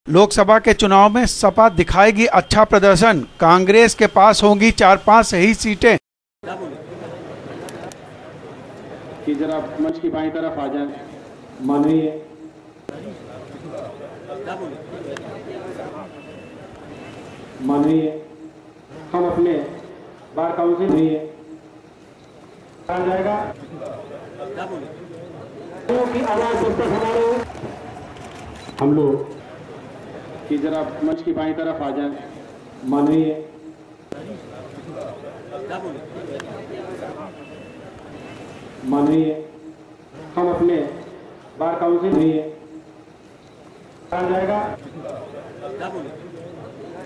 लोकसभा के चुनाव में सपा दिखाएगी अच्छा प्रदर्शन, कांग्रेस के पास होंगी 4-5 सही सीटें। कि जरा मंच की बाईं तरफ आ जाए। माननीय हम अपने बार काउंसिल जाएगा की आवाज हम लोग कि जरा मंच की बाईं तरफ आ जाए। माननीय हम अपने बार काउंसिल जाएगा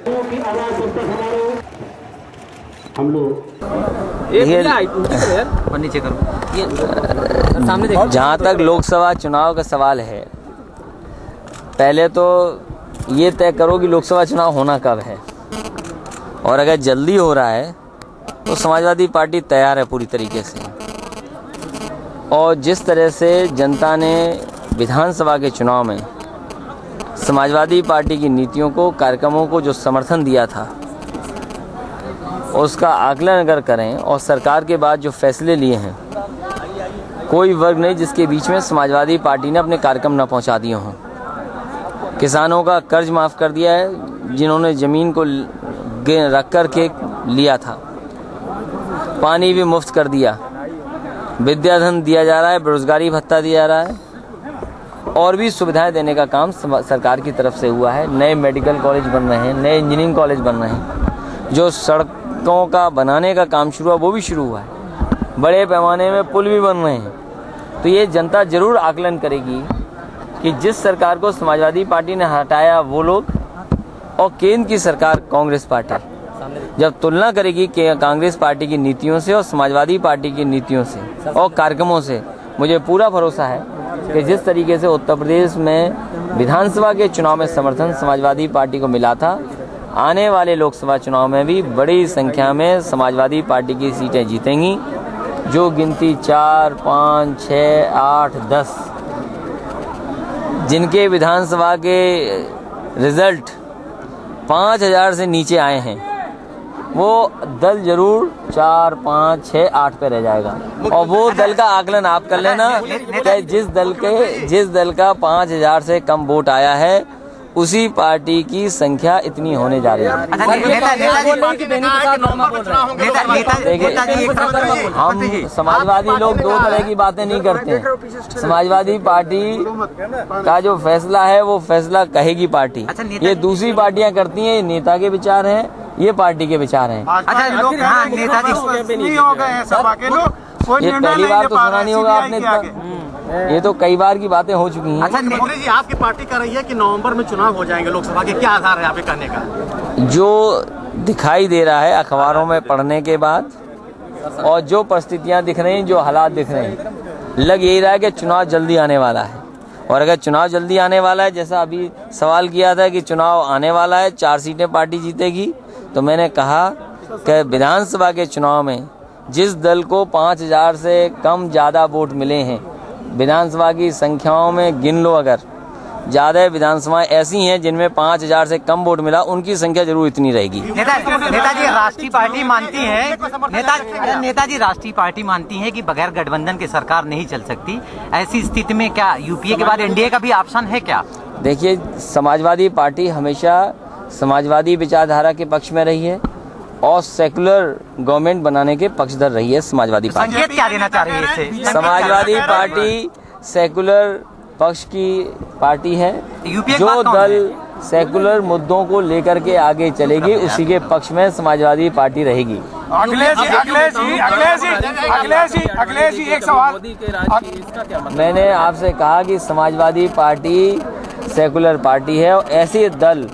की आवाज हम लोग जहाँ तक लोकसभा चुनाव का सवाल है, पहले तो ये तय करो कि लोकसभा चुनाव होना कब है, और अगर जल्दी हो रहा है तो समाजवादी पार्टी तैयार है पूरी तरीके से। और जिस तरह से जनता ने विधानसभा के चुनाव में समाजवादी पार्टी की नीतियों को, कार्यक्रमों को जो समर्थन दिया था, उसका आकलन अगर करें और सरकार के बाद जो फैसले लिए हैं, कोई वर्ग नहीं जिसके बीच में समाजवादी पार्टी ने अपने कार्यक्रम न पहुंचा दिए हों। किसानों का कर्ज माफ़ कर दिया है जिन्होंने ज़मीन को रख कर के लिया था, पानी भी मुफ्त कर दिया, विद्याधन दिया जा रहा है, बेरोजगारी भत्ता दिया जा रहा है, और भी सुविधाएं देने का काम सरकार की तरफ से हुआ है। नए मेडिकल कॉलेज बन रहे हैं, नए इंजीनियरिंग कॉलेज बन रहे हैं, जो सड़कों का बनाने का काम शुरू हुआ वो भी शुरू हुआ है, बड़े पैमाने में पुल भी बन रहे हैं। तो ये जनता जरूर आकलन करेगी कि जिस सरकार को समाजवादी पार्टी ने हटाया वो लोग, और केंद्र की सरकार कांग्रेस पार्टी जब तुलना करेगी कि कांग्रेस पार्टी की नीतियों से और समाजवादी पार्टी की नीतियों से और कार्यक्रमों से, मुझे पूरा भरोसा है कि जिस तरीके से उत्तर प्रदेश में विधानसभा के चुनाव में समर्थन समाजवादी पार्टी को मिला था, आने वाले लोकसभा चुनाव में भी बड़ी संख्या में समाजवादी पार्टी की सीटें जीतेंगी। जो गिनती 4, 5, 6, 8, 10 जिनके विधानसभा के रिजल्ट 5000 से नीचे आए हैं, वो दल जरूर 4, 5, 6, 8 पे रह जाएगा। और वो दल का आकलन आप कर लेना कि जिस दल का 5000 से कम वोट आया है, उसी पार्टी की संख्या इतनी होने जा रही है। हम समाजवादी लोग दो तरह की बातें नहीं करते हैं। समाजवादी पार्टी का जो फैसला है वो फैसला कहेगी पार्टी। ये दूसरी पार्टियां करती हैं, ये नेता के विचार हैं, ये पार्टी के विचार हैं। अच्छा, लोग नेताजी नहीं हो गए हैं सभा के लोग, ये पहली बार तो सुना नहीं होगा आपने, ये तो कई बार की बातें हो चुकी हैं। अच्छा मोदी जी, आपकी पार्टी कह रही है कि नवंबर में चुनाव हो जाएंगे लोकसभा के, क्या आधार है आपके कहने का? जो दिखाई दे रहा है अखबारों में पढ़ने के बाद, और जो परिस्थितियां दिख रही हैं, जो हालात दिख रहे हैं, लग यही रहा है कि चुनाव जल्दी आने वाला है। और अगर चुनाव जल्दी आने वाला है, जैसा अभी सवाल किया था कि चुनाव आने वाला है, 4 सीटें पार्टी जीतेगी, तो मैंने कहा कि विधानसभा के चुनाव में जिस दल को 5000 से कम ज़्यादा वोट मिले हैं, विधानसभा की संख्याओं में गिन लो, अगर ज़्यादा विधानसभाएं ऐसी हैं जिनमें 5000 से कम वोट मिला, उनकी संख्या जरूर इतनी रहेगी। नेताजी राष्ट्रीय पार्टी मानती है, नेताजी राष्ट्रीय पार्टी मानती है कि बगैर गठबंधन के सरकार नहीं चल सकती। ऐसी स्थिति में क्या यूपीए के बाद एनडीए का भी ऑप्शन है क्या? देखिए, समाजवादी पार्टी हमेशा समाजवादी विचारधारा के पक्ष में रही है और सेकुलर गवर्नमेंट बनाने के पक्षधर रही है। समाजवादी पार्टी संकेत क्या देना चाह रही है इससे? समाजवादी पार्टी सेकुलर पक्ष की पार्टी है। जो दल सेकुलर मुद्दों को लेकर के आगे चलेगी, उसी के पक्ष में समाजवादी पार्टी रहेगी। अखिलेश जी एक सवाल, मैंने आपसे कहा कि समाजवादी पार्टी सेकुलर पार्टी है, और ऐसे दल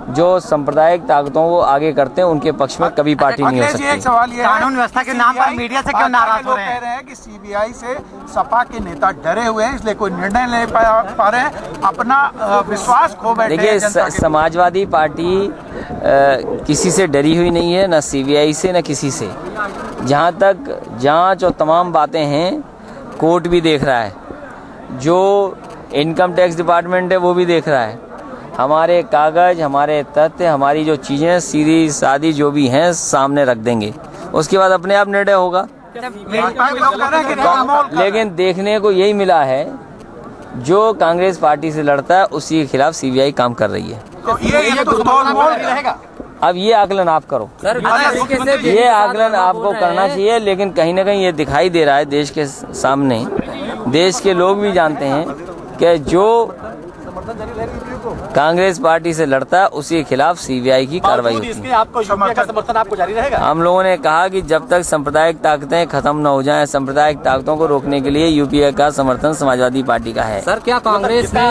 जो सांप्रदायिक ताकतों को आगे करते हैं, उनके पक्ष में कभी पार्टी नहीं हो सकती। एक सवाल ये, कानून व्यवस्था के नाम पर मीडिया से क्यों नाराज हो रहे हैं? कह रहे हैं कि सीबीआई से सपा के नेता डरे हुए हैं, इसलिए कोई निर्णय नहीं पा रहे हैं, अपना विश्वास खो बैठे हैं। देखिए, समाजवादी पार्टी किसी से डरी हुई नहीं है, न सीबीआई से न किसी से। जहाँ तक जांच और तमाम बातें हैं, कोर्ट भी देख रहा है, जो इनकम टैक्स डिपार्टमेंट है वो भी देख रहा है, हमारे कागज, हमारे तथ्य, हमारी जो चीजें सीधी सादी जो भी हैं सामने रख देंगे, उसके बाद अपने आप निर्णय होगा। लेकिन देखने को यही मिला है, जो कांग्रेस पार्टी से लड़ता है उसी के खिलाफ सीबीआई काम कर रही है। तो ये तो रहेगा। अब ये आकलन आप करो, ये आकलन आपको करना चाहिए। लेकिन कहीं ना कहीं ये दिखाई दे रहा है देश के सामने, देश के लोग भी जानते हैं कि जो कांग्रेस पार्टी से लड़ता है उसी के खिलाफ सीबीआई की कार्रवाई होती है। आपको यूपीए का समर्थन आपको जारी रहेगा? हम लोगों ने कहा कि जब तक सांप्रदायिक ताकतें खत्म न हो जाएं, सांप्रदायिक ताकतों को रोकने के लिए यूपीए का समर्थन समाजवादी पार्टी का है। सर, क्या कांग्रेस ने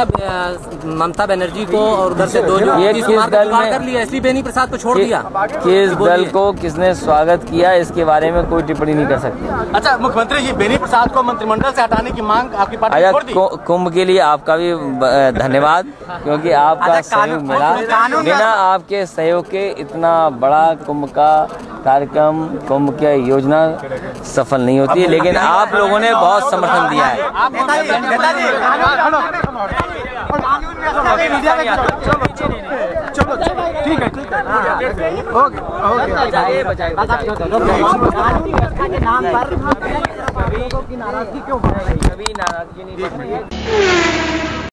ममता बनर्जी को और उधर से दो जो ये किस दल कर लिया, इसलिए बेनी प्रसाद को छोड़ दिया? किस दल को किसने स्वागत किया, इसके बारे में कोई टिप्पणी नहीं कर सकते। अच्छा, मुख्यमंत्री जी, बेनी प्रसाद को मंत्रिमंडल से हटाने की मांग आपकी पार्टी ने छोड़ दी? कुंभ के लिए आपका भी धन्यवाद, क्योंकि आपका सहयोग मिला। बिना आपके सहयोग के इतना बड़ा कुंभ का कार्यक्रम, कुंभ की योजना सफल नहीं होती है। लेकिन आप लोगों ने बहुत समर्थन दिया है। ठीक है, ओके। कभी नाराजगी नहीं।